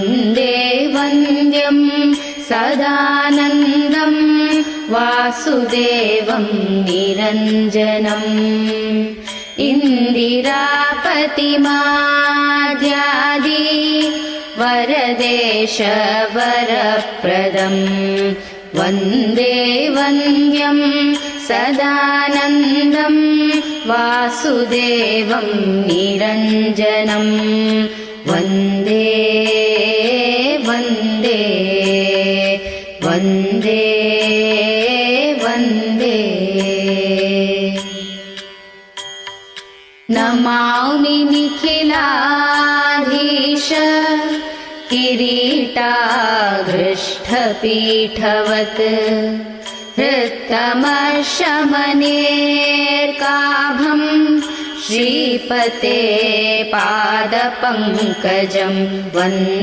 वन्दे वन्द्यं सदानन्दं वासुदेवं निरञ्जनम् इन्दिरापतिमाद्यादि वरदेशवरप्रदम् वन्दे वन्द्यं सदानन्दं वासुदेवं निरञ्जनम् वन्दे वन्दे वन्दे वन्दे नमामि निखिलाधीश किरीटागृष्टपीठवत् हृत्तमशमनेर्काभम् श्रीपते पादपङ्कजं वन्दे।